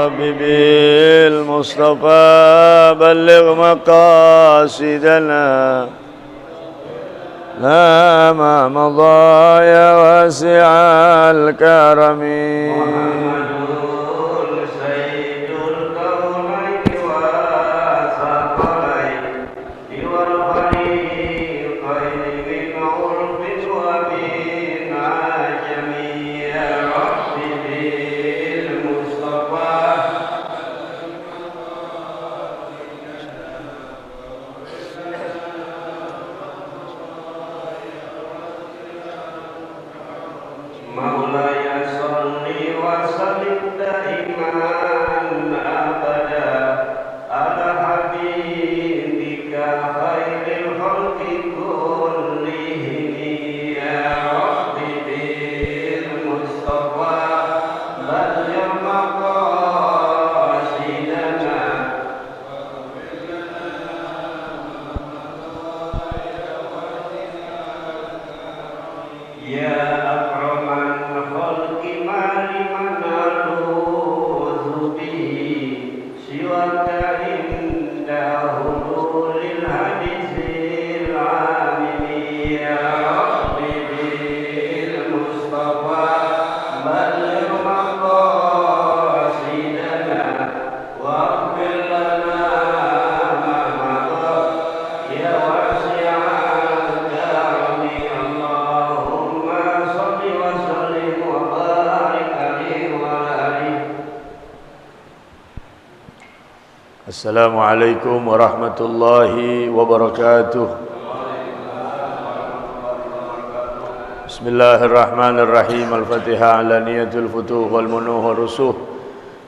رب بالمصطفى بلغ مقاصدنا لا ما مضى يا واسع الكرم Assalamualaikum warahmatullahi wabarakatuh. Bismillahirrahmanirrahim. Al-Fatihah ala niyatul futuh wal munuh wal rusuh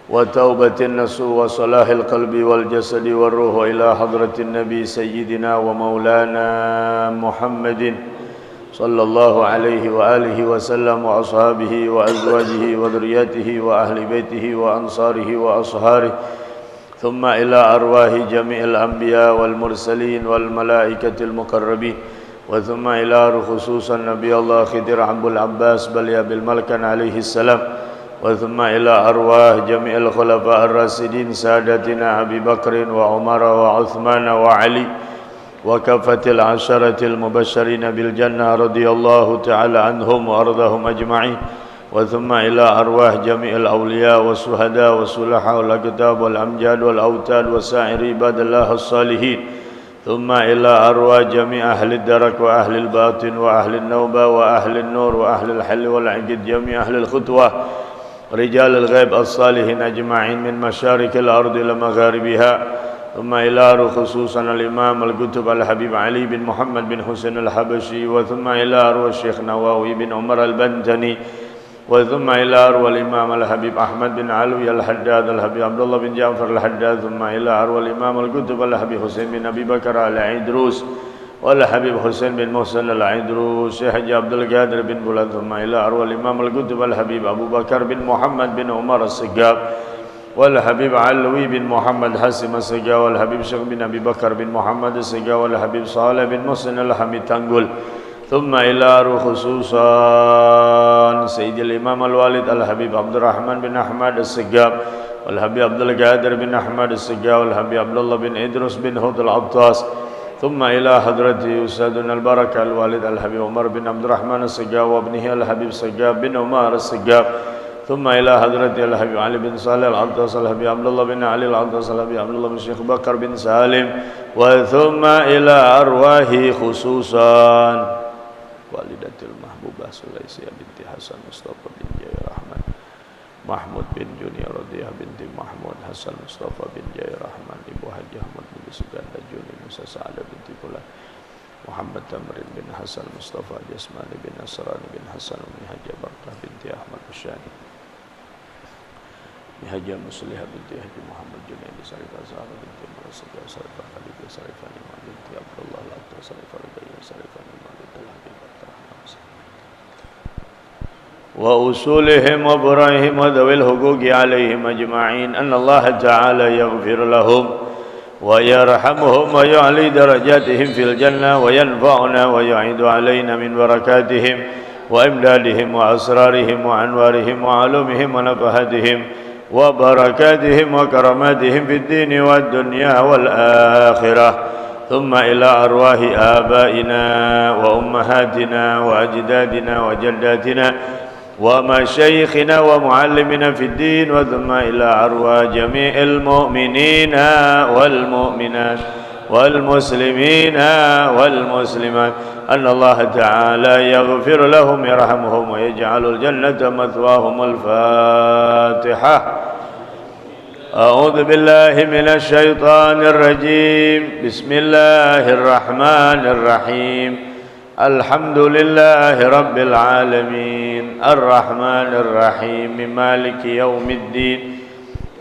wa taubatin nasuh wa salahil qalbi wal jasadi wal ruh ila hadratin nabi sayyidina wa maulana Muhammadin sallallahu alaihi wa alihi wa sallam wa ashabihi wa azwajihi wa dhurriyyatihi wa ahli baitihi wa ansarihi wa asharihi ثم إلى أرواح جميع الأنبياء والمرسلين والملائكة المقربين وثم إلى خصوصا نبي الله خضر أبو العباس بليا بالملكن عليه السلام وثم إلى أرواح جميع الخلفاء الراشدين سادتنا أبي بكر وعمر وعثمان وعلي وكافة العشرة المبشرين بالجنة رضي الله تعالى عنهم وأرضاهم أجمعين وثم إلى أرواح جميع الأولياء والشهداء والصلحاء والأكتاب والأمجاد والأوتاد وسائر عباد الله الصالحين ثم إلى أرواح جميع أهل الدرك وأهل الباطن وأهل النوبة وأهل النور وأهل الحل والعقد جميع أهل الخطوة رجال الغيب الصالحين أجمعين من مشارق الأرض إلى مغاربها ثم إلى خصوصا الإمام الكتب الحبيب علي بن محمد بن حسين الحبشي وثم إلى أرواح الشيخ نواوي بن عمر البنتني وثم إلى أروى الإمام الحبيب أحمد بن علوي الحداد الحبيب عبد الله بن جعفر الحداد ثم إلى أروى الإمام الكتب الحبيب حسين بن أبي بكر العيدروس والحبيب حسين بن محسن العيدروس شيخ عبد القادر بن بلاد ثم إلى أروى الإمام الكتب الحبيب أبو بكر بن محمد بن عمر السقاف والحبيب علوي بن محمد حسم السقاف والحبيب شيخ بن أبي بكر بن محمد السقاف والحبيب صالح بن محسن الحميد تنقل ثم إلى خصوصا سيد الإمام الوالد الحبيب عبد الرحمن بن أحمد السقاف والحبيب عبد القادر بن أحمد السقاف والحبيب عبد الله بن إدريس بن هود العطاس ثم إلى حضرة أستاذنا البركة الوالد الحبيب عمر بن عبد الرحمن السقاف وابنه الحبيب السقاف بن عمر السقاف ثم إلى حضرة الحبيب علي بن صالح العطاس الحبيب عبد الله بن علي العطاس الحبيب عبد الله بن شيخ بكر بن سالم وثم إلى أرواح خصوصا walidatul mahbubah Sulaisiyah binti Hasan Mustafa bin Jaya Rahman Mahmud bin Junior Radiyah binti Mahmud Hasan Mustafa bin Jaya Rahman Ibu Haji Ahmad bin Suganda Juni Musa Sa'ada binti Fulan Muhammad Tamrin bin Hasan Mustafa Jasmani bin Nasrani bin Hasan bin Haji Barkah binti Ahmad Usyani Haji Muslihah binti Haji Muhammad Junaidi Sarifah Zahra binti Marasika Sarifah Khalifah Sarifah Nimah binti Abdullah Al-Abdul Sarifah Ridaya Sarifah Nimah binti Al-Habib وأصولهم وبرائهم وذوي الحقوق عليهم أجمعين أن الله تعالى يغفر لهم ويرحمهم ويعلي درجاتهم في الجنة وينفعنا ويعيد علينا من بركاتهم وإمدادهم وأسرارهم وأنوارهم وعلومهم ونفحاتهم وبركاتهم وكراماتهم في الدين والدنيا والآخرة ثم إلى أرواح آبائنا وأمهاتنا وأجدادنا وجداتنا ومشايخنا ومعلمنا في الدين وثم إلى أرواح جميع المؤمنين والمؤمنات والمسلمين والمسلمات أن الله تعالى يغفر لهم يرحمهم ويجعل الجنة مثواهم. الفاتحة. أعوذ بالله من الشيطان الرجيم. بسم الله الرحمن الرحيم. الحمد لله رب العالمين الرحمن الرحيم مالك يوم الدين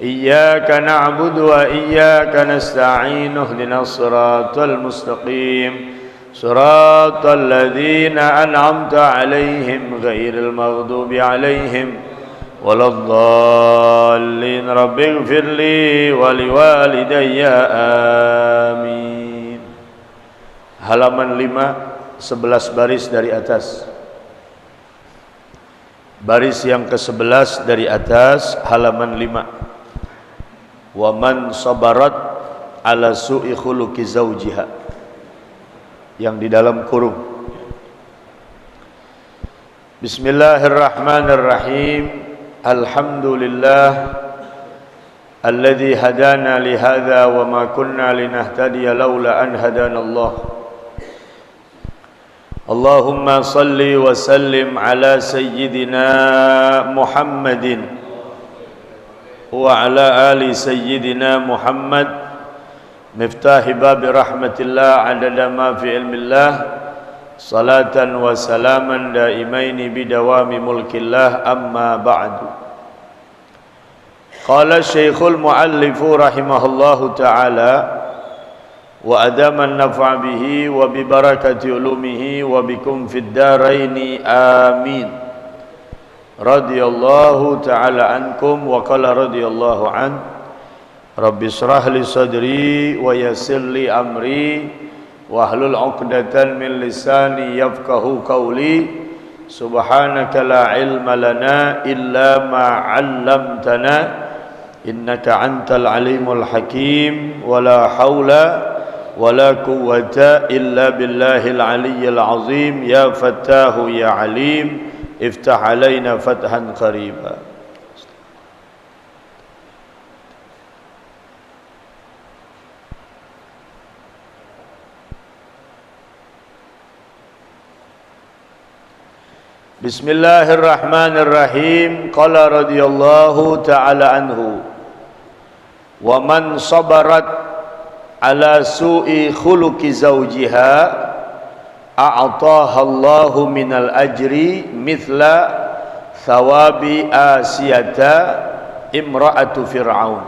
إياك نعبد وإياك نستعين اهدنا الصراط المستقيم صراط الذين أنعمت عليهم غير المغضوب عليهم ولا الضالين. رب اغفر لي ولوالدي آمين. Halaman 5, 11 baris dari atas. Baris yang ke-11 dari atas, halaman 5. Wa man sabarat ala su'i khuluqi zawjiha. Yang di dalam kurung. Bismillahirrahmanirrahim. Alhamdulillah alladzi hadana li hadza wa ma kunna linahtadiya laula an hadana Allah. Allahumma salli wa sallim ala sayyidina Muhammadin wa ala ali sayyidina Muhammad miftahi babi rahmatillah adada ma fi ilmillah salatan wa salaman daimaini bidawami mulkillah amma ba'du. Qala syekhul muallifu rahimahullahu ta'ala wa adama an-naf'a bihi wa bi barakati ulumihi wa bikum fid daraini amin. Radhiyallahu ta'ala ankum wa qala radhiyallahu an. Rabbi shrah li sadri wa yassir li amri wahlul 'uqdatan min lisani yafqahu qawli. Subhanaka la ilma lana illa ma 'allamtana innaka antal alimul hakim wa la haula wa la quwwata illa billahil aliyyil azim. Ya fattahu ya alim iftah alaina fathan qariba. Bismillahirrahmanirrahim. Qala radhiyallahu ta'ala anhu wa man sabarat ala su'i khuluqi zawjiha a'taha Allahu minal ajri mithla thawabi Asiyata imra'atu Fir'aun.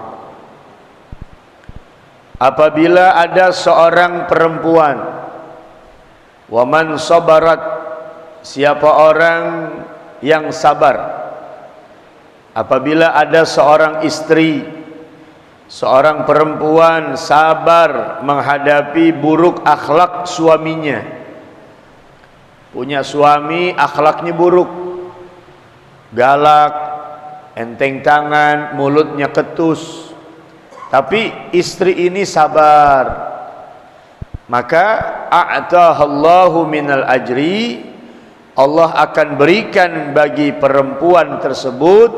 Apabila ada seorang perempuan, wa man sabarat, siapa orang yang sabar, apabila ada seorang istri, seorang perempuan sabar menghadapi buruk akhlak suaminya. Punya suami akhlaknya buruk, galak, enteng tangan, mulutnya ketus, tapi istri ini sabar, maka a'tahallahu minal ajri, Allah akan berikan bagi perempuan tersebut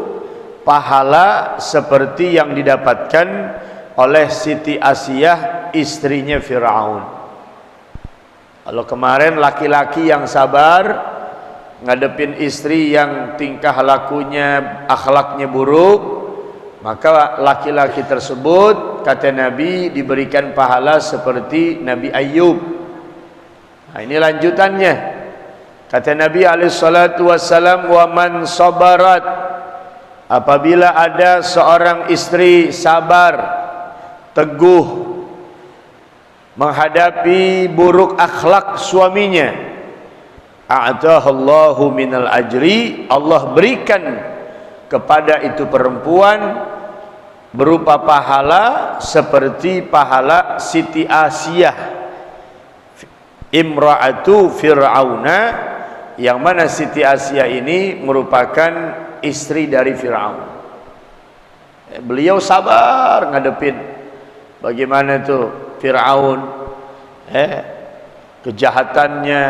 pahala seperti yang didapatkan oleh Siti Asiyah, istrinya Fir'aun. Kalau kemarin laki-laki yang sabar ngadepin istri yang tingkah lakunya, akhlaknya buruk, maka laki-laki tersebut, kata Nabi, diberikan pahala seperti Nabi Ayyub. Nah, ini lanjutannya. Kata Nabi alaihissalatu wassalam, wa man sabarat, apabila ada seorang istri sabar, teguh menghadapi buruk akhlak suaminya, a'tahallahu minal ajri, Allah berikan kepada itu perempuan berupa pahala seperti pahala Siti Asiyah imra'atu Fir'auna, yang mana Siti Asiyah ini merupakan istri dari Fir'aun. Beliau sabar ngadepin bagaimana tuh Fir'aun, kejahatannya,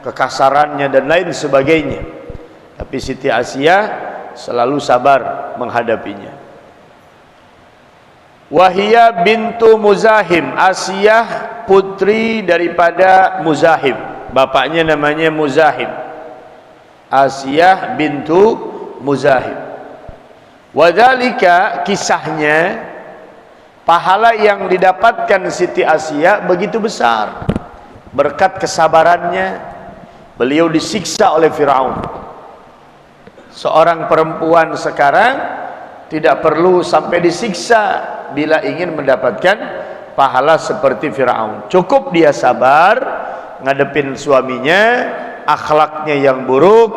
kekasarannya dan lain sebagainya. Tapi Siti Asiyah selalu sabar menghadapinya. Wahia bintu Muzahim, Asiyah putri daripada Muzahim, bapaknya namanya Muzahim. Asiyah bintu Muzahim. Wadzalika, kisahnya, pahala yang didapatkan Siti Asiyah begitu besar berkat kesabarannya. Beliau disiksa oleh Firaun. Seorang perempuan sekarang tidak perlu sampai disiksa bila ingin mendapatkan pahala seperti Firaun. Cukup dia sabar ngadepin suaminya, akhlaknya yang buruk,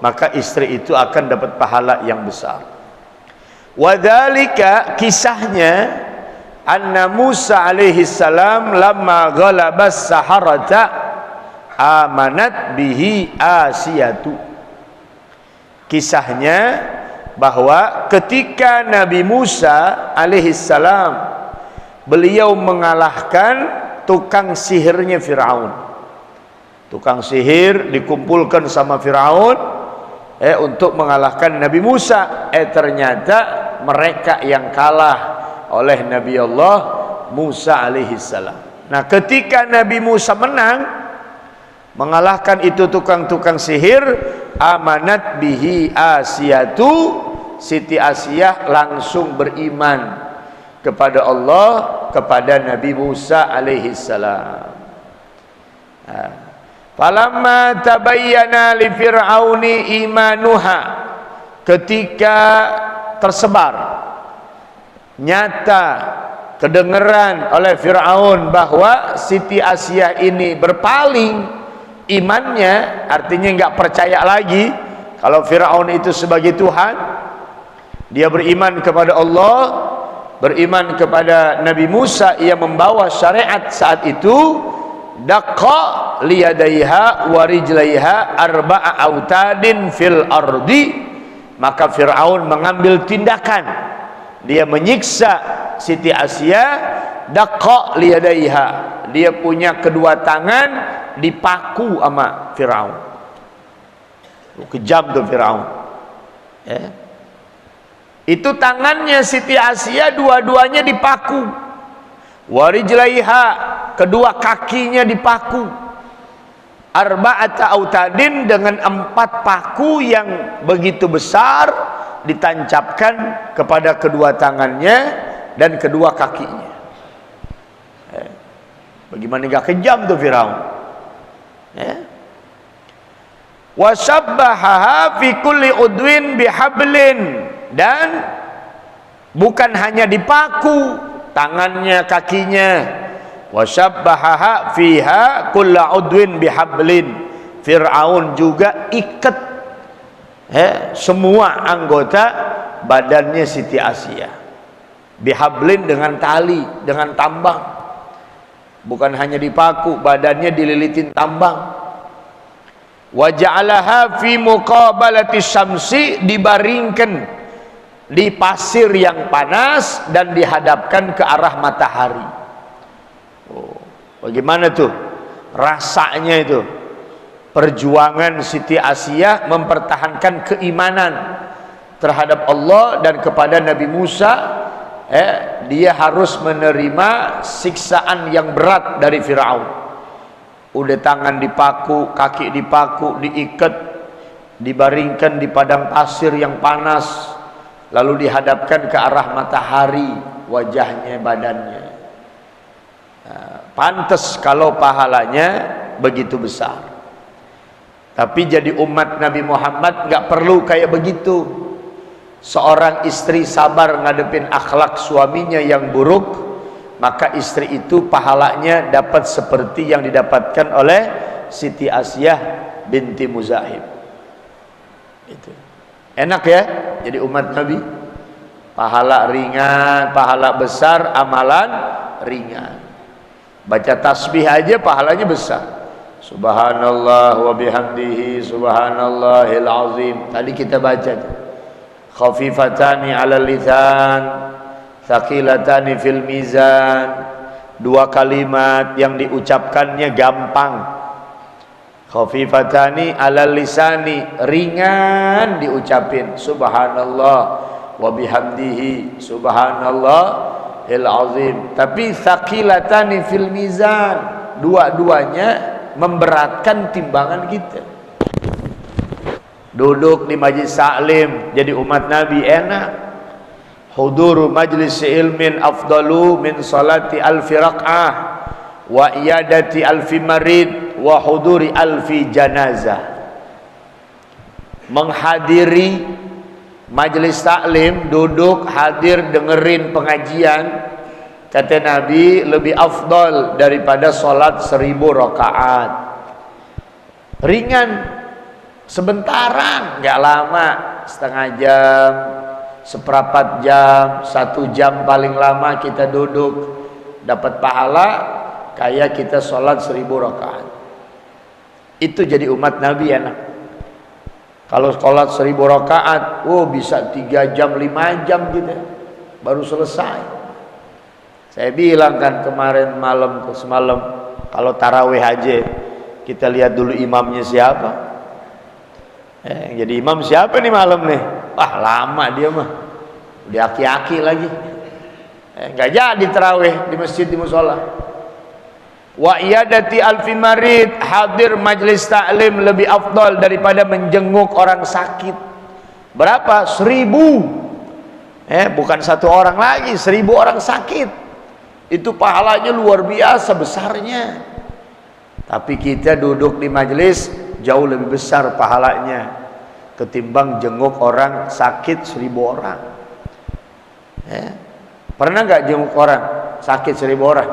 maka istri itu akan dapat pahala yang besar. Wadzalika, kisahnya, anna Musa alaihi salam lamma ghalabas saharata amanat bihi Asiyatu. Kisahnya bahwa ketika Nabi Musa alaihi salam beliau mengalahkan tukang sihirnya Firaun. Tukang sihir dikumpulkan sama Firaun untuk mengalahkan Nabi Musa. Ternyata mereka yang kalah oleh Nabi Allah Musa alaihi salam. Nah, ketika Nabi Musa menang mengalahkan itu tukang-tukang sihir, amanat bihi Asiyatu, Siti Asiyah langsung beriman kepada Allah, kepada Nabi Musa alaihi salam. Falamma tabayyana li fir'auni imanuha, ketika tersebar nyata kedengeran oleh Firaun bahwa Siti Asiyah ini berpaling imannya, artinya nggak percaya lagi kalau Firaun itu sebagai Tuhan. Dia beriman kepada Allah, beriman kepada Nabi Musa yang membawa syariat saat itu. Daqqa liyadaiha wa rijlaiha arba'a autadin fil ardi, maka Firaun mengambil tindakan, dia menyiksa Siti Asiyah. Daqqa liyadaiha, dia punya kedua tangan dipaku sama Firaun. Kejam tuh Firaun. Itu tangannya Siti Asiyah dua-duanya dipaku. Warijlaiha, kedua kakinya dipaku. Arba'ata autadin, dengan 4 paku yang begitu besar ditancapkan kepada kedua tangannya dan kedua kakinya. Bagaimana gak kejam tuh Firaun. Wasabbahaha fi kulli udwin bihablin, dan bukan hanya dipaku tangannya kakinya, wasabbahaha fiha kulla udwin bihablin, Firaun juga ikat semua anggota badannya Siti Asiyah bihablin, dengan tali, dengan tambang. Bukan hanya dipaku, badannya dililitin tambang. Wa ja'alaha fi muqabalati syamsi, dibaringkan di pasir yang panas dan dihadapkan ke arah matahari. Bagaimana tuh rasanya itu? Perjuangan Siti Asiyah mempertahankan keimanan terhadap Allah dan kepada Nabi Musa. Dia harus menerima siksaan yang berat dari Firaun. Udah tangan dipaku, kaki dipaku, diikat, dibaringkan di padang pasir yang panas, lalu dihadapkan ke arah matahari wajahnya, badannya. Pantas kalau pahalanya begitu besar. Tapi jadi umat Nabi Muhammad nggak perlu kayak begitu. Seorang istri sabar ngadepin akhlak suaminya yang buruk, maka istri itu pahalanya dapat seperti yang didapatkan oleh Siti Asiyah binti Muzahim. Itu enak ya jadi umat Nabi. Pahala ringan, pahala besar, amalan ringan. Baca tasbih aja pahalanya besar. Subhanallah wa bihamdihi subhanallahil azim. Tadi kita baca tuh. khafifatani 'alal lisan, thaqilatani fil mizan. Dua kalimat yang diucapkannya gampang. Khafifatani 'alal lisani, ringan diucapin, subhanallah wa bihamdihi subhanallahil azim. Tapi thaqilatani fil mizan, dua-duanya memberatkan timbangan kita. Duduk di majlis taklim jadi umat Nabi enak. Huduru majlis ilmin afdalu min salati alfi raq'ah wa iyadati alfi marid wa huduri alfi janazah. Menghadiri majlis taklim, duduk hadir dengerin pengajian, kata Nabi lebih afdal daripada salat 1000 rakaat. Ringan, sebentaran, nggak lama, setengah jam, seperempat jam, 1 jam paling lama kita duduk, dapat pahala kayak kita sholat 1000 rakaat. Itu jadi umat Nabi enak. Kalau sholat 1000 rakaat, bisa 3 jam, 5 jam gitu, baru selesai. Saya bilang kan kemarin semalam, kalau tarawih aja kita lihat dulu imamnya siapa. Jadi imam siapa nih malam nih? Wah lama dia mah, udah aki-aki lagi, nggak jadi tarawih di masjid, di musola. Wa iyadati alfi marid, hadir majlis taklim lebih afdal daripada menjenguk orang sakit. Berapa? 1000. Bukan 1 orang lagi, 1000 orang sakit. Itu pahalanya luar biasa besarnya. Tapi kita duduk di majlis jauh lebih besar pahalanya ketimbang jenguk orang sakit 1000 orang. Pernah nggak jenguk orang sakit 1000 orang?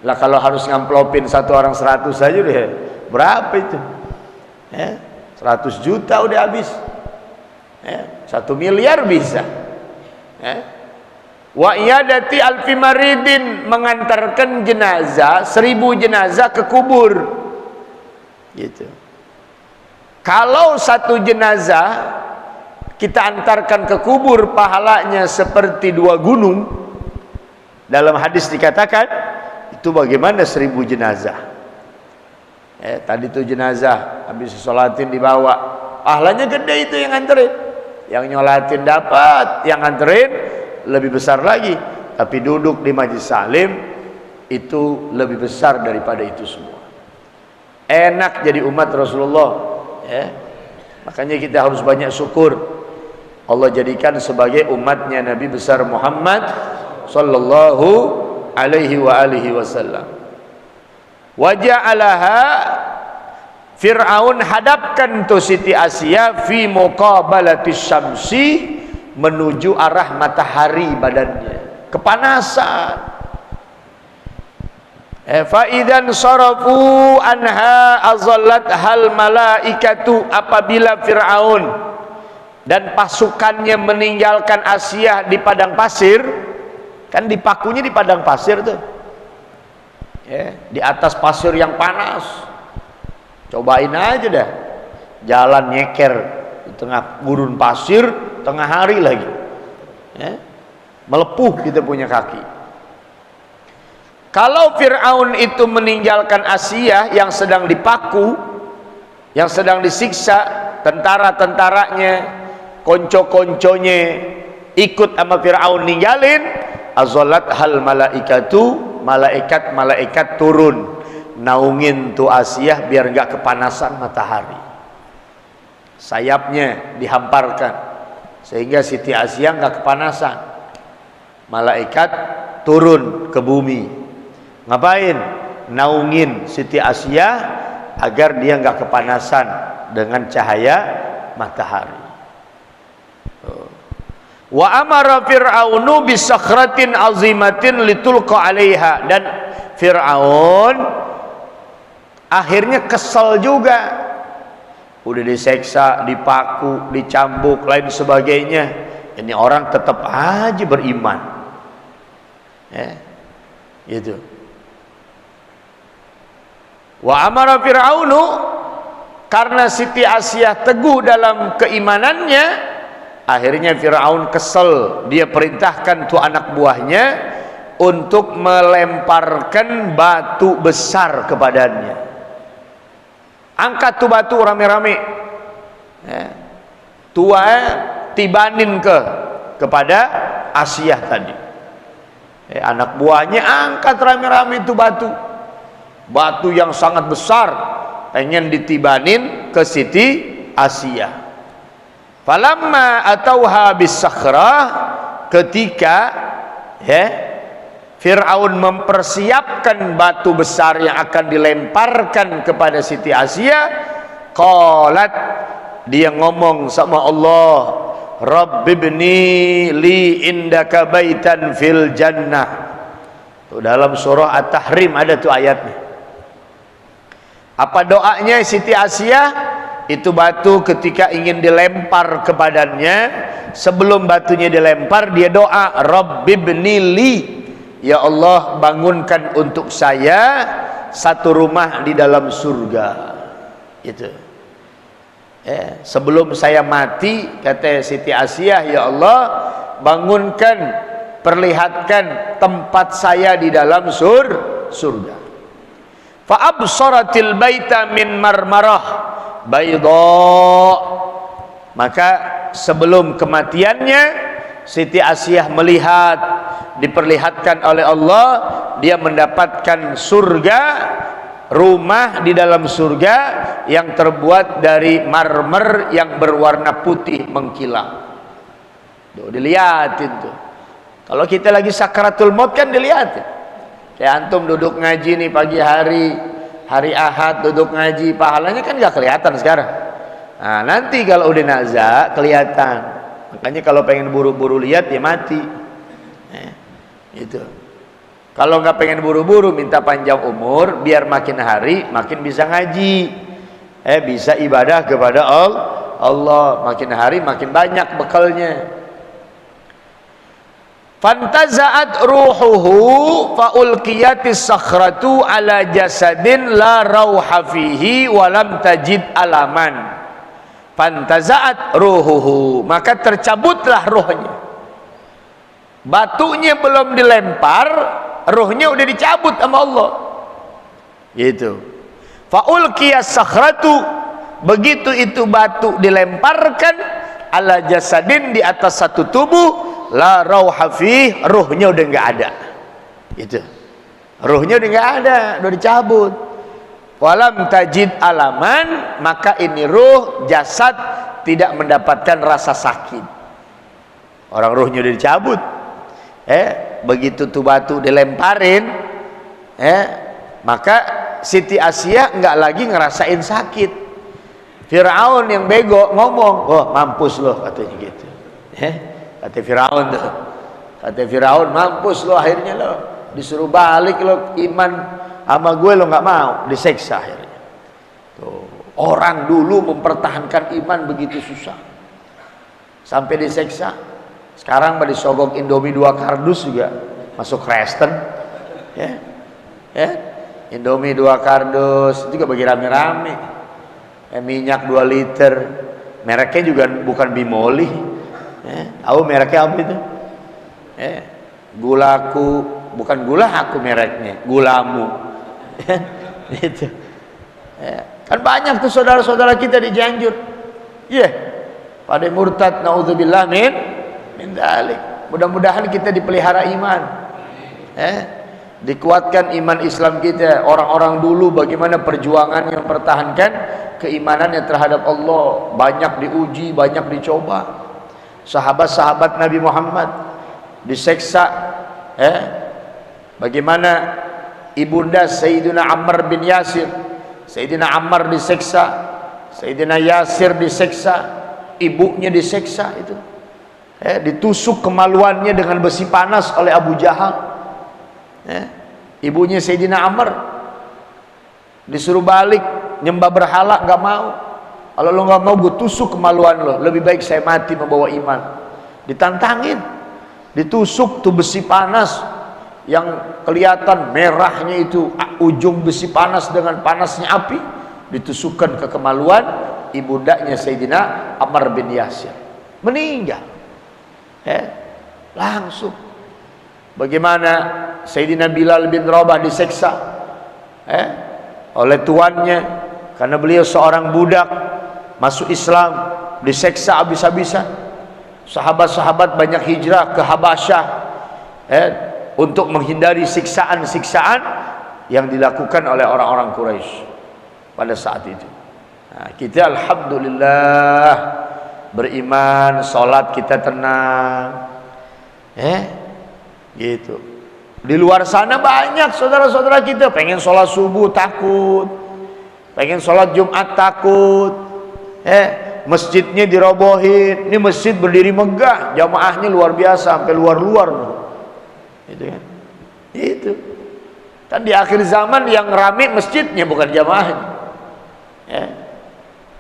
Lah kalau harus ngamplopin 1 orang 100 saja deh, berapa itu? 100 juta udah habis. 1 miliar bisa. Wa iyadati alfi maridin, mengantarkan jenazah 1000 jenazah ke kubur. Gitu. Kalau 1 jenazah kita antarkan ke kubur, pahalanya seperti 2 gunung. Dalam hadis dikatakan, itu bagaimana 1000 jenazah? Tadi itu jenazah habis disolatin dibawa, pahalanya gede itu yang nganterin. Yang nyolatin dapat, yang nganterin lebih besar lagi. Tapi duduk di majlis salim itu lebih besar daripada itu semua. Enak jadi umat Rasulullah. Makanya kita harus banyak syukur Allah jadikan sebagai umatnya Nabi besar Muhammad sallallahu alaihi wa alihi wasallam. Wa ja'alaha, Fir'aun hadapkan tu Siti Asia fi muqabalatis syamsi, menuju arah matahari badannya, kepanasan. Fa'idan sarafu anha azallat hal malaikatu, apabila Fir'aun dan pasukannya meninggalkan Asia di padang pasir, kan dipakunya di padang pasir tuh, di atas pasir yang panas. Cobain aja dah jalan nyeker di tengah gurun pasir tengah hari lagi, melepuh kita punya kaki. Kalau Fir'aun itu meninggalkan Asia yang sedang dipaku, yang sedang disiksa, tentara-tentaranya, konco-konconya ikut sama Fir'aun ninggalin, azolat hal malaikatu, malaikat turun naungin tu Asia biar enggak kepanasan matahari. Sayapnya dihamparkan sehingga Siti Asia enggak kepanasan. Malaikat turun ke bumi. Ngapain? Naungin Siti Asia agar dia enggak kepanasan dengan cahaya matahari. Wa amara Fir'aunu bisakhratin azimatin litulqa 'alaiha, dan Fir'aun akhirnya kesel juga. Udah diseksa, dipaku, dicambuk, lain sebagainya. Ini orang tetap aja beriman. Gitu. Wa amara Fir'aunu, karena Siti Asia teguh dalam keimanannya, Akhirnya Fir'aun kesel, dia perintahkan tuh anak buahnya untuk melemparkan batu besar kepadanya. Angkat tuh batu rame-rame, tibanin kepada Asiyah tadi. Anak buahnya angkat rame-rame itu batu yang sangat besar, pengen ditibanin ke Siti Asiyah. Falamma atauha bis-sakhrah, ketika Fir'aun mempersiapkan batu besar yang akan dilemparkan kepada Siti Asiyah, qalat, dia ngomong sama Allah, Rabbibni li indaka baitan fil jannah. Tuh, dalam surah At-Tahrim ada tuh ayatnya. Apa doanya Siti Asiyah? Itu batu ketika ingin dilempar ke badannya, sebelum batunya dilempar dia doa, Rabbibni li, ya Allah bangunkan untuk saya satu rumah di dalam surga. Itu. Sebelum saya mati, kata Siti Asiyah, ya Allah bangunkan, perlihatkan tempat saya di dalam surga. Fa absaratil baita min marmarah bayda. Maka sebelum kematiannya Siti Asiyah melihat, diperlihatkan oleh Allah, dia mendapatkan surga, rumah di dalam surga yang terbuat dari marmer yang berwarna putih mengkilat. Tuh, dilihatin tuh. Kalau kita lagi sakaratul maut kan dilihatin. Kayak antum duduk ngaji nih pagi hari Ahad duduk ngaji, pahalanya kan nggak kelihatan sekarang. Nah, nanti kalau udah nazak kelihatan. Makanya kalau pengen buru-buru lihat ya mati. Itu. Kalau nggak pengen buru-buru minta panjang umur, biar makin hari makin bisa ngaji, bisa ibadah kepada Allah, makin hari makin banyak bekalnya. Fantaza'at ruhuhu faulqiyatis sakhratu ala jasadin la rauha fihi walam tajid alaman. Fantaza'at ruhuhu, maka tercabutlah ruhnya. Batunya belum dilempar, ruhnya udah dicabut sama Allah. Gitu. Faulqiyas sakhratu, begitu itu batu dilemparkan ala jasadin, di atas satu tubuh, la rauha fih, ruhnya udah nggak ada. Itu. Ruhnya udah nggak ada, udah dicabut. Walam tajid alaman, maka ini ruh jasad tidak mendapatkan rasa sakit. Orang ruhnya udah dicabut. Begitu tuh batu dilemparin, maka Siti Asiyah nggak lagi ngerasain sakit. Fir'aun yang bego ngomong, oh mampus loh, katanya gitu. Kata Fir'aun tuh, kata Fir'aun, mampus lo akhirnya lo, disuruh balik lo iman sama gue lo nggak mau, diseksa akhirnya. Tuh, orang dulu mempertahankan iman begitu susah sampai diseksa. Sekarang pada disogok Indomie 2 kardus juga masuk Kristen, Indomie 2 kardus juga bagi rame-rame. Minyak 2 liter, mereknya juga bukan Bimoli. Tahu mereknya apa itu? Gulaku, bukan gula aku mereknya, gulamu. Itu. Kan banyak tuh saudara-saudara kita di Cianjur. Pada murtad, naudzubillah min dalik. Mudah-mudahan kita dipelihara iman. Dikuatkan iman Islam kita. Orang-orang dulu bagaimana perjuangan yang mempertahankan keimanannya terhadap Allah, banyak diuji, banyak dicoba. Sahabat-sahabat Nabi Muhammad diseksa, bagaimana ibunda Sayyidina Ammar bin Yasir, Sayyidina Ammar diseksa, Sayyidina Yasir diseksa, ibunya diseksa, itu ditusuk kemaluannya dengan besi panas oleh Abu Jahal. Ibunya Sayyidina Ammar disuruh balik nyembah berhala, nggak mau. Kalau lo nggak mau, gue tusuk kemaluan lo, lebih baik saya mati membawa iman. Ditantangin, ditusuk tuh besi panas yang kelihatan merahnya, itu ujung besi panas dengan panasnya api, ditusukkan ke kemaluan ibundanya Sayyidina Ammar bin Yasir. meninggal. Langsung. Bagaimana Sayyidina Bilal bin Rabah diseksa oleh tuannya karena beliau seorang budak masuk Islam, diseksa habis-habisan. Sahabat-sahabat banyak hijrah ke Habasyah untuk menghindari siksaan-siksaan yang dilakukan oleh orang-orang Quraisy pada saat itu. Nah, kita alhamdulillah beriman, sholat kita tenang, gitu. Di luar sana banyak saudara-saudara kita pengen sholat subuh takut, pengen sholat Jumat takut, masjidnya dirobohin. Ini masjid berdiri megah, jamaahnya luar biasa sampai luar-luar, gitu kan? Itu kan di akhir zaman yang rame masjidnya bukan jamaahnya.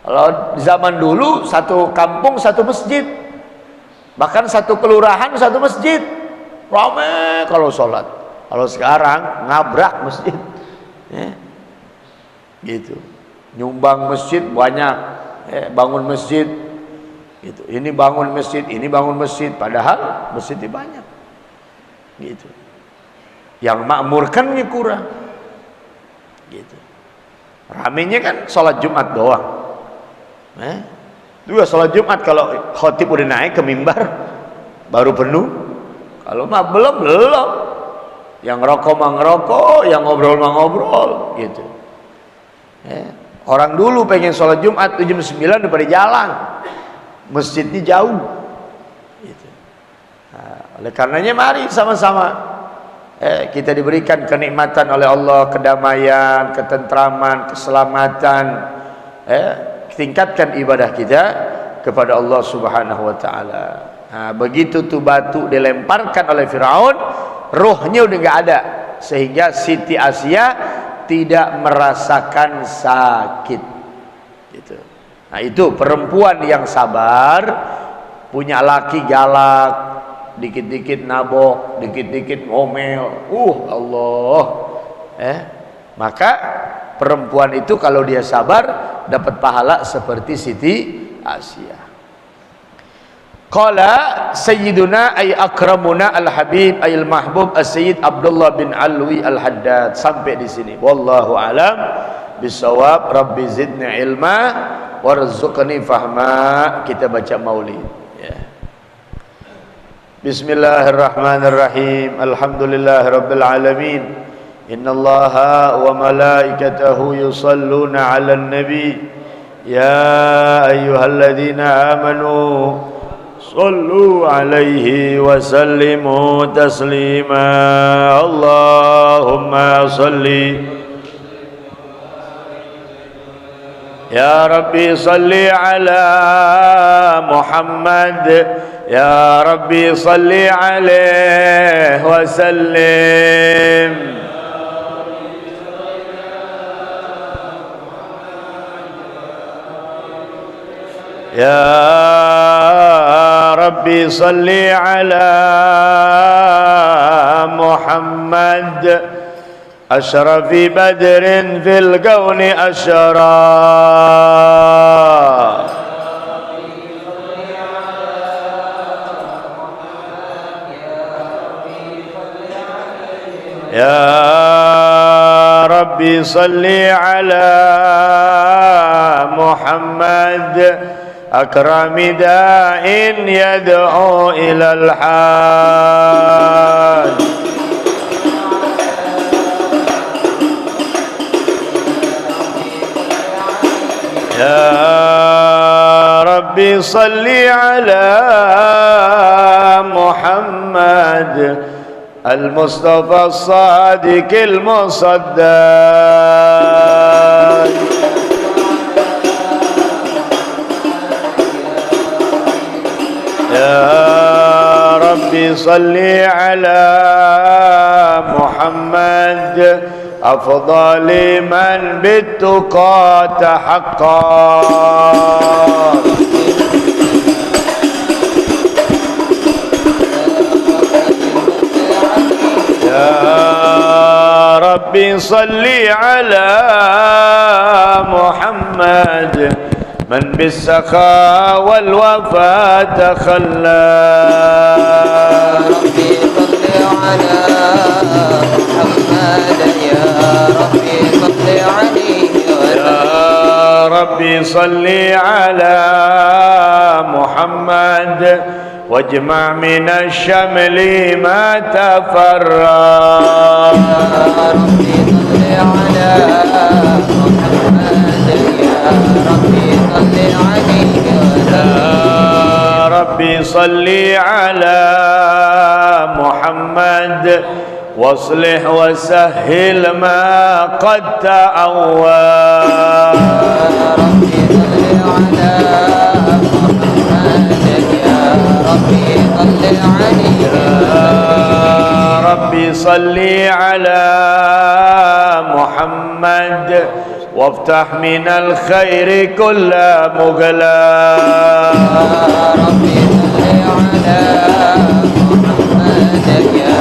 Kalau zaman dulu satu kampung satu masjid, bahkan satu kelurahan satu masjid, ramai kalau sholat. Kalau sekarang ngabrak masjid, gitu. Nyumbang masjid banyak, bangun masjid, gitu. Ini bangun masjid, ini bangun masjid, padahal masjidnya banyak, gitu. Yang makmurkannya kurang, gitu. Ramenya kan sholat Jumat doang. Juga sholat Jumat kalau khotib udah naik ke mimbar baru penuh. Kalau mah belum. Yang ngerokok mah ngerokok, yang ngobrol mah ngobrol, gitu. Orang dulu pengen sholat Jumat jam 9 udah pada jalan, masjidnya jauh, gitu. Nah, oleh karenanya mari sama-sama kita diberikan kenikmatan oleh Allah, kedamaian, ketentraman, keselamatan. Tingkatkan ibadah kita kepada Allah Subhanahu wa taala. Nah, begitu tuh batu dilemparkan oleh Firaun, rohnya udah enggak ada, sehingga Siti Asia tidak merasakan sakit. Gitu. Nah, itu perempuan yang sabar, punya laki galak, dikit-dikit nabok, dikit-dikit ngomel. Allah. Maka perempuan itu kalau dia sabar dapat pahala seperti Siti Asia. Qala sayyiduna ay akramuna al-habib ay al-mahbub as-sayyid Abdullah bin Alwi al-Haddad. Sampai di sini. Wallahu alam bisawab. Rabbi zidni ilma warzuqni fahma. Kita baca maulid. Bismillahirrahmanirrahim. Alhamdulillahirabbil alamin. Innallaha wa malaikatahu yusalluna 'alan nabi ya ayyuhalladzina amanu sallu 'alaihi wa sallimu taslima. Allahumma salli ya rabbi salli 'ala Muhammad ya rabbi salli 'alaihi wa sallim. Ya Rabbi salli ala Muhammad Ashrafi badrin fil kauni ashra. Ya Rabbi salli ala Muhammad akrami da'in yad'u ilal hajj. Ya Rabbi salli ala Muhammad al-Mustafa as-Sadiq al-Musaddaq. Ya Rabbi salli ala Muhammad afdali man bittuqa tahaqqaq. Ya Rabbi salli ala Muhammad من بالسخاء والوفاء تخلى ربي صل على محمد يا ربي صل عليه يا ربي صل على محمد واجمع من الشمل ما تفرق ربي صل على محمد يا ربي صل عليه يا ربي صل على محمد واصلح وسهل ما قد تأوى ربي صل على محمد يا ربي صل عليه يا ربي صل على محمد وافتح من الخير كل مغلاق ربي صل على محمد يا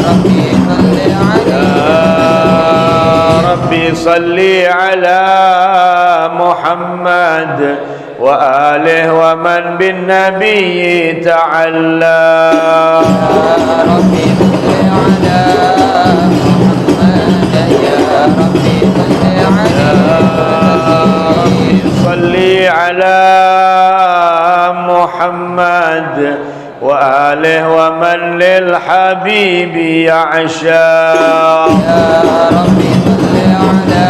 ربي صل عليه يا ربي صل على محمد وآله ومن بالنبي تعلى ربي صل على محمد يا ربي صل عليه صل على محمد وآله ومن للحبيب يعشاق يا ربي صل على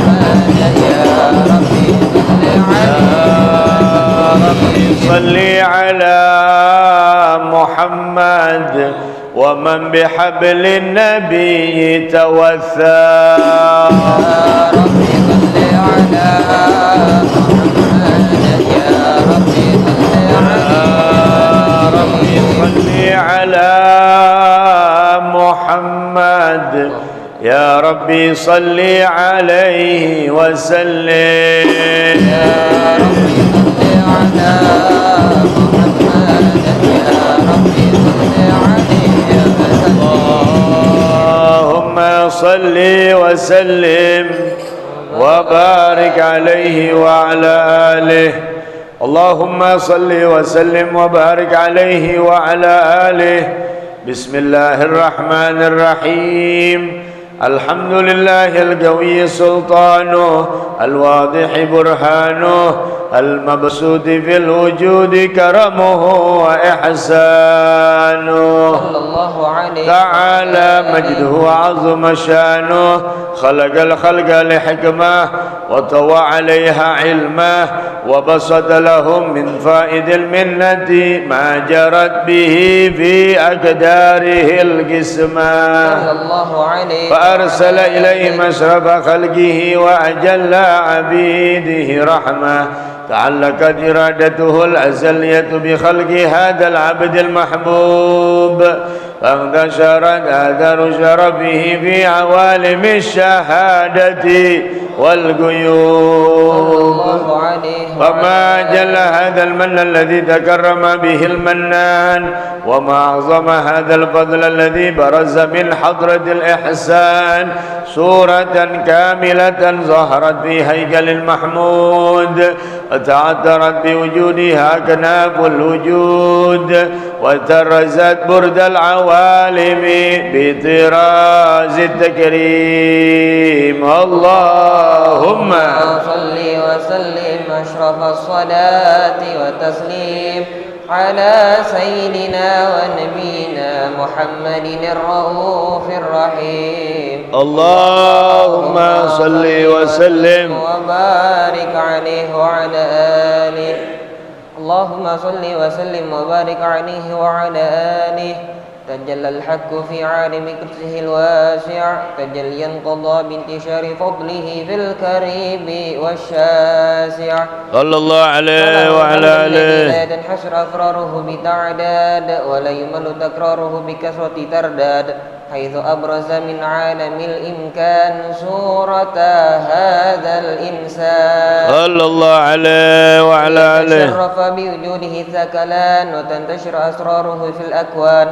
محمد يا ربي صل عليه صل على محمد ومن بحبل النبي توثق يا ربي صل على محمد يا ربي صل عليه صل على محمد يا ربي صل عليه وسلم يا ربي صل على محمد يا ربي صل عليه وسلم اللهم صل وسلم وبارك عليه وعلى آله اللهم صل وسلم وبارك عليه وعلى آله بسم الله الرحمن الرحيم الحمد لله القوي سلطانه الواضح برهانه المبسوط في الوجود كرمه وإحسانه صلى الله عليه تعالى مجده وعظم شانه خلق الخلق لحكمه وطوى عليها علمه وبسط لهم من فائد المنة ما جرت به في أقداره القسمة صلى الله عليه فأرسل إليهم أشرف خلقه وأجل عبيده رحمة تعلقت إرادته الأزلية بخلق هذا العبد المحبوب فانتشرت أثر شرفه في عوالم الشهادة والغيوب وما جل هذا المن الذي تكرم به المنان وما أعظم هذا الفضل الذي برز من حضرة الإحسان صورة كاملة ظهرت في هيكل المحمود وتعثرت بوجودها كناف الوجود وترزت برد العوالم بطراز التكريم اللهم صل وسلم أشرف الصلاة والتسليم على سيدنا ونبينا محمد الرؤوف الرحيم اللهم صل وسلم وبارك عليه وعلى آله اللهم صل وسلم وبارك عليه وعلى آله تجلى الحق في عالم قدسه الواسع تجليا قضى بانتشار فضله في الكريم والشاسع صلى الله عليه وعلى آله لا تنحصر أسراره بتعداد ولا يمل تكراره بكثرة ترداد حيث أبرز من عالم الإمكان صورة هذا الإنسان صلى الله عليه وعلى آله تشرف بوجوده الثقلان وتنتشر أسراره في الأكوان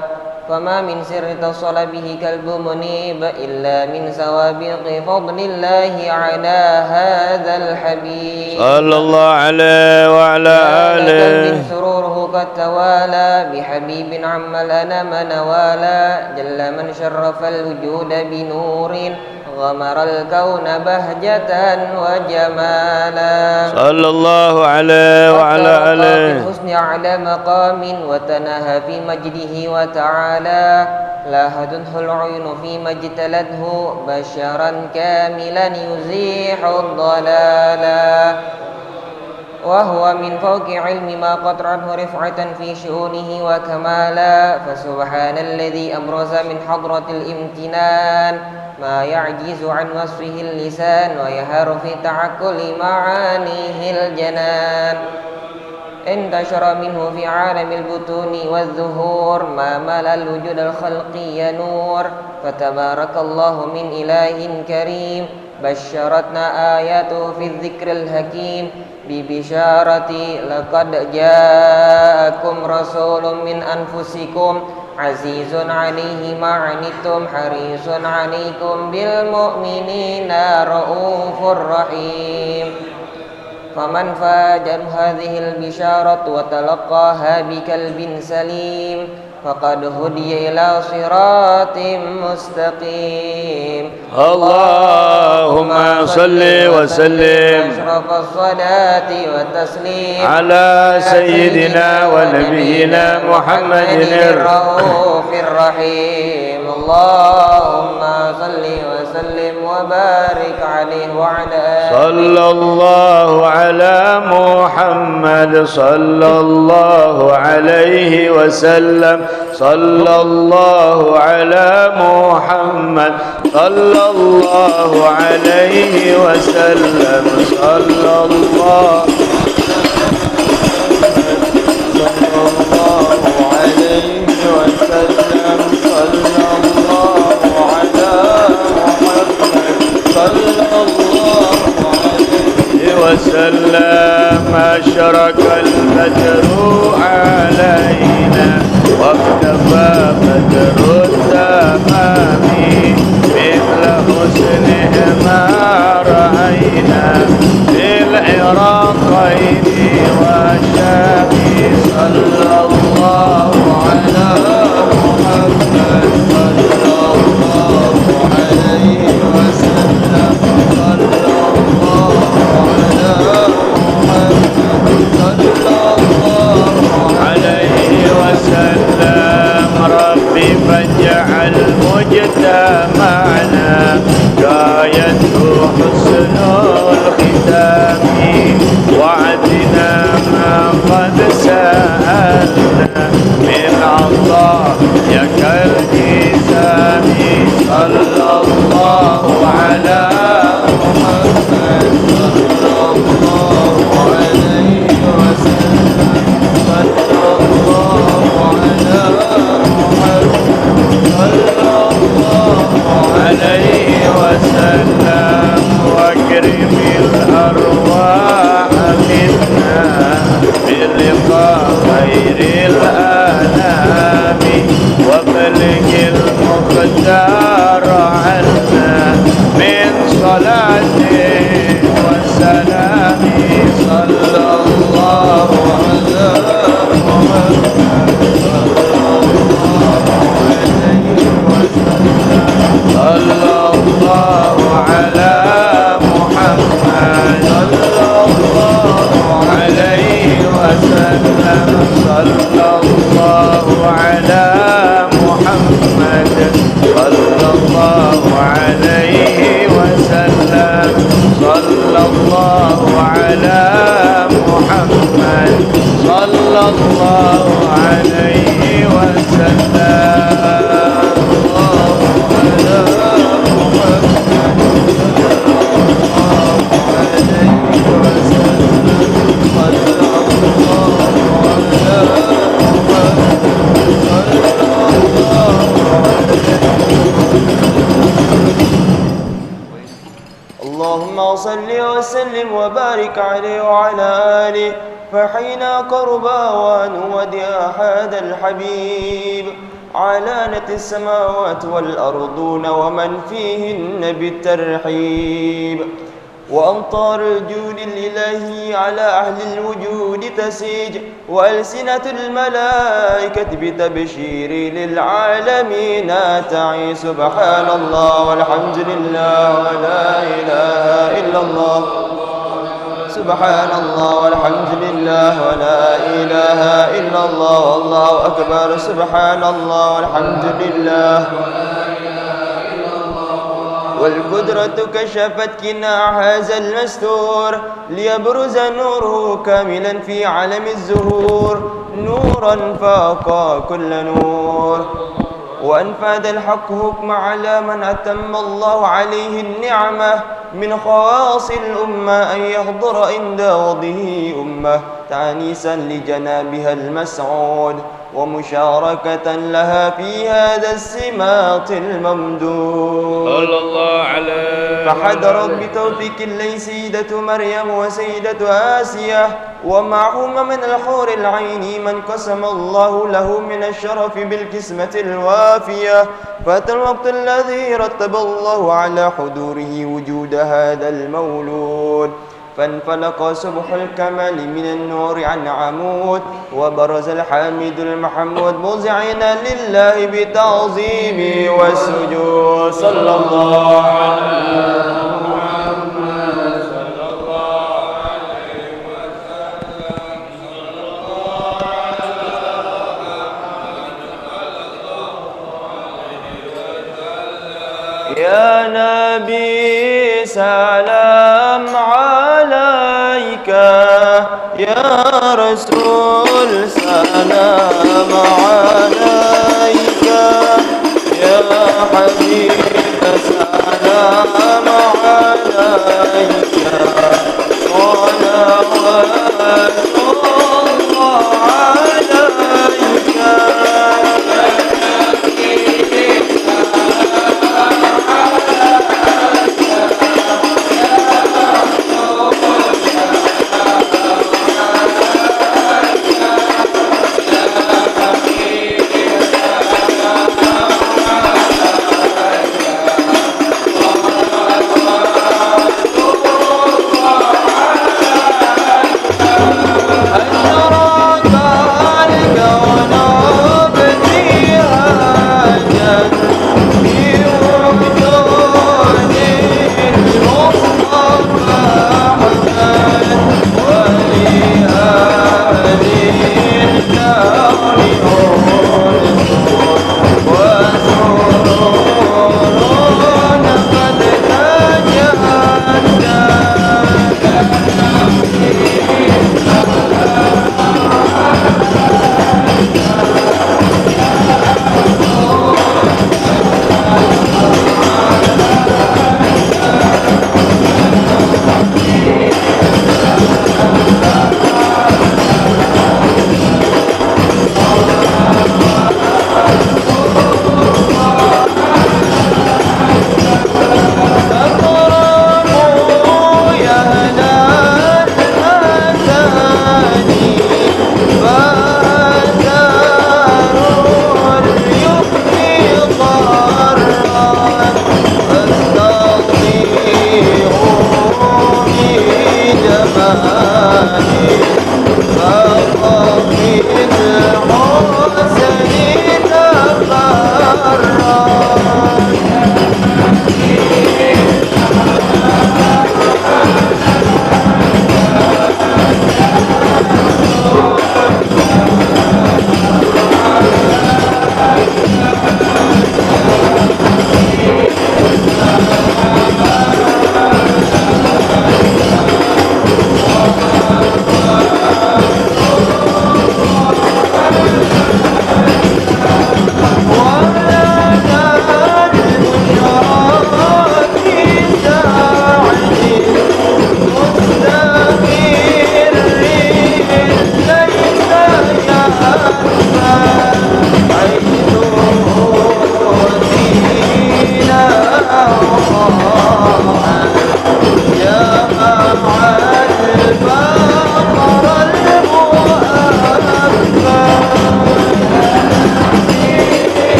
فما من سر اتصل به كلب منيب إلا من سوابق فضل الله على هذا الحبيب صلى الله عليه وعلى آله كلب سروره قد توالى بحبيب عم الأنام نوالا جل من شرف الوجود بنور غمر الكون بهجة وجمالا صلى الله عليه وعلى آله بالحسن على مقام وتناهى في مجده وتعالى لا هدنه العين فيما اجتلته بشرا كاملا يزيح الضلالا وهو من فوق علم ما قد عنه رفعة في شؤونه وكمالا فسبحان الذي أبرز من حضرة الامتنان ما يعجز عن وصفه اللسان ويهار في تعقل معانيه الجنان انتشر منه في عالم البطون والظهور ما ملا الوجود الخلقي نور فتبارك الله من إله كريم بشرتنا آياته في الذكر الحكيم ببشارة لقد جاءكم رسول من أنفسكم عزيز عليه ما عنتم حريص عليكم بالمؤمنين رؤوف رحيم فمن فاجأ هذه البشارة وتلقاها بقلب سليم فقد هدي إلى صراط مستقيم اللهم صل وسلم أشرف الصلاة والتسليم على سيدنا ونبينا محمد الرؤوف الرحيم اللهم صل وسلم وبارك عليه وعلى آله صلى الله على محمد صلى الله عليه وسلم صلى الله على محمد صلى الله عليه وسلم صلى الله عليه وسلم صلى الله على محمد صلى الله عليه وسلم أشرق البدر علينا واختفى بدر التمام مثل حسنه ما رأينا في العراقين والشام صلى الله على محمد صلى الله عليه وسلم صلى الله على محمد صلى الله عليه وسلم ربي فاجعل مجتمعنا غايته حسن الختام وعدنا ما قد سألنا من عطاياك الكتاب صلى الله على محمد صلى الله عليه وسلم صلى الله على محمد صلى الله عليه وسلم واكرم الأرواح منا بلقاء خير الأنام وابلغ المختار عنا من صلاة والسلام صلى الله على محمد صلى الله عليه وسلم صلى الله على محمد صلى الله عليه وسلم صلى الله على محمد صلى الله عليه وسلم صلى الله على محمد صلى الله عليه وسلم اللهم صل وسلم وبارك عليه وعلى آله فحين قربا ونودع هذا الحبيب علانت السماوات والأرضون ومن فيهن بالترحيب وأمطار الجود الإلهي على أهل الوجود تسيج وألسنة الملائكة بتبشير للعالمين تعي سبحان الله والحمد لله ولا إله إلا الله سبحان الله والحمد لله ولا إله إلا الله والله أكبر سبحان الله والحمد لله والقدرة كشفت كناع هذا المستور ليبرز نوره كاملا في عالم الزهور نورا فاق كل نور وأنفذ الحق حكم على من أتم الله عليه النعمة من خواص الأمة أن يحضر عند وضعه أمة تعنيسا لجنابها المسعود ومشاركة لها في هذا السماط الممدود صلى الله عليه فحضرت بتوفيق الله سيدة مريم وسيدة آسيا ومعهما من الحور العين من قسم الله له من الشرف بالقسمة الوافية فات الوقت الذي رتب الله على حضوره وجود هذا المولود فانفلق سبح الكمال من النور عن عمود وبرز الحامد المحمود مذعنا لله بتعظيم والسجود صلى الله عليه محمد صلى الله عليه وسلم يا نبي سلام عليك يا رسول سلام عليك يا حبيب سلام عليك صلوات الله عليك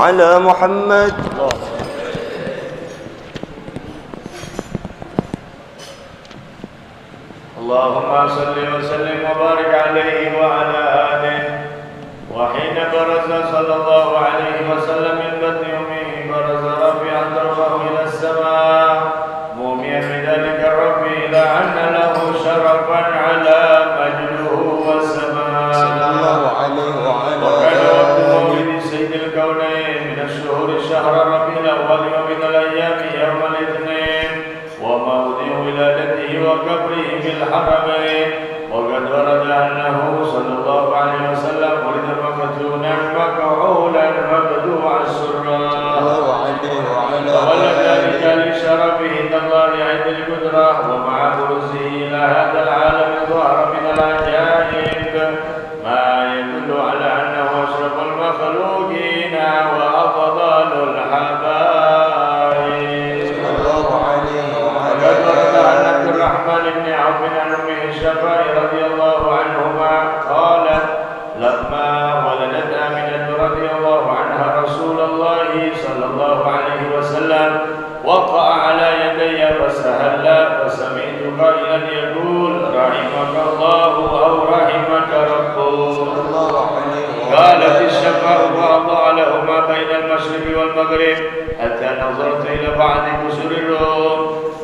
على محمد. اللهم صل وسلم وبارك عليه وعلى آله. وحين برز صلى الله عليه وسلم من بطن أمه برز رافعا دربه إلى السماء موميا بذلك الرب إلى أن له شرفا على مجده وسماه صلى الله عليه وعلى آله. وكان وقت مولد سيد الكونين من الشهور الشهر الربيع الأول ومن الأيام يوم الاثنين وموضع ولادته وقبره في الحرمين. وقد ورد أنه صلى الله عليه وسلم ولد مفتونا مكحولا مبدوع السراء وولد ذلك لشرفه عند الله عند القدرة ومع برزه إلى هذا العالم ظهر من العجائب ما يدل على أنه أشرف المخلوقين وأفضل الحبائب. وقد ورد عن عبد الرحمن بن عوف عن أمه الشفاء رضي الله عنهما قالت لما ولدت آمنة رضي الله عنها رسول الله صلى الله عليه وسلم وقع على يدي فسهل فسمعت قائلا يقول رحمك الله أو رحمك ربك. قالت الشفاء فأضاع له ما بين المشرق والمغرب حتى نظرت إلى بعض كسر الروم.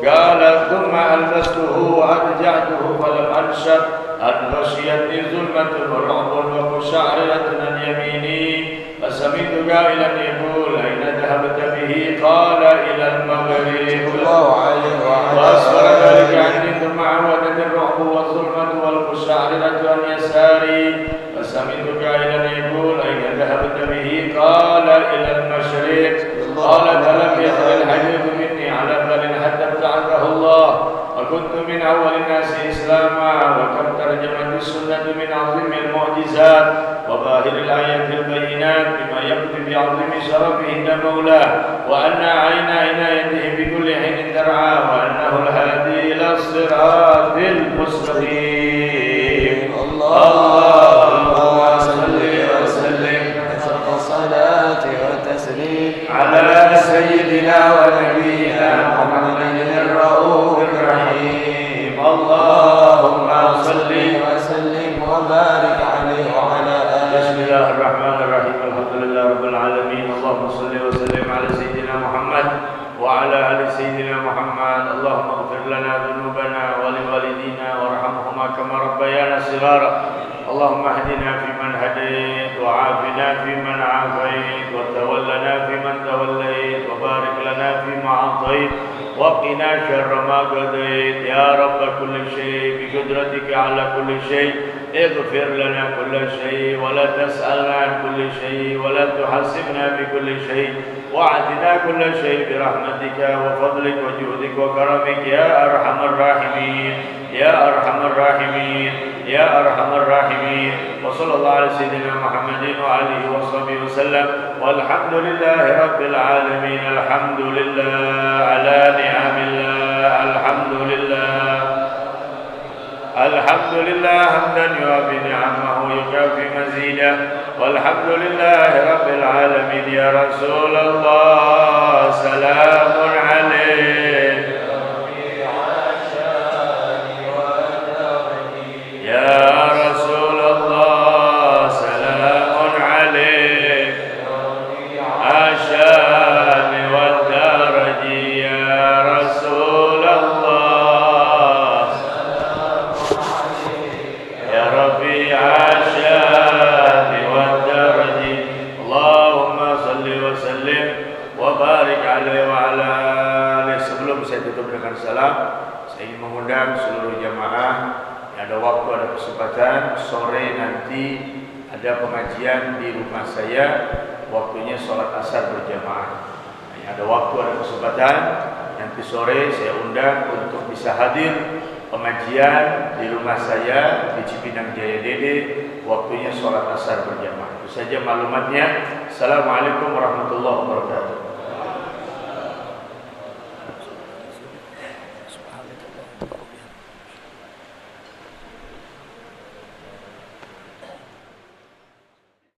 قالت ثم ألبسته وأرجعته فلم أنشب أن غشيتني ظلمة ورعب وقشعريرة عن يميني فسمعت قائلا يقول أين ذهبت به؟ قال إلى المغرب. وأسفر ذلك عني ثم عودت الرعب والظلمة والقشعريرة عن يساري فسمعت قائلا يقول أين ذهبت به؟ قال إلى المشرق. قال فلم يزل الحديث مني على بال حتى ابتعثه الله وكنت من أول الناس إسلاما. وكم ترجمت السنة من عظيم المعجزات وظاهر الآيات البينات بما يقضي بعظيم شرفه عند مولاه وأن عين عنايته بكل حين ترعى وأنه الهادي إلى الصراط المستقيم. اللهم صل وسلم الصلاة والتسليم على سيدنا ونبينا محمد الرؤوف الرحيم. اللهم صل وسلم وبارك عليه وعلى صل وسلم على سيدنا محمد وعلى آل سيدنا محمد. اللهم اغفر لنا ذنوبنا ولوالدينا وارحمهما كما ربيانا صغارا. اللهم اهدنا فيمن هديت وعافنا فيمن عافيت وتولنا فيمن توليت وبارك لنا فيما أعطيت وقنا شر ما قضيت. يا رب كل شيء بقدرتك على كل شيء اغفر لنا كل شيء ولا تسألنا عن كل شيء ولا تحاسبنا بكل شيء وعدنا كل شيء برحمتك وفضلك وجودك وكرمك يا أرحم الراحمين يا أرحم الراحمين يا أرحم الراحمين. وصلى الله على سيدنا محمد وآله وصحبه وسلم والحمد لله رب العالمين. الحمد لله على نعم الله. الحمد لله الحمد لله حمدا يوافي نعمه ويكافي مزيدا. والحمد لله رب العالمين. يا رسول الله سلام عليك يا رسول الله سلام عليك عشان والدرج يا رسول الله يا ربي عشان والدرج. اللهم صل وسلم وبارك عليه وعلى آله. Sebelum saya tutup dengan salam, saya ingin mengundang seluruh jamaah yang ada waktu, ada kesempatan, sore nanti ada pengajian di rumah saya, waktunya sholat asar berjamaah. Yang ada waktu, ada kesempatan, nanti sore saya undang untuk bisa hadir pengajian di rumah saya di Cipinang Jaya Dede, waktunya sholat asar berjamaah. Itu saja maklumatnya. Assalamualaikum warahmatullahi wabarakatuh.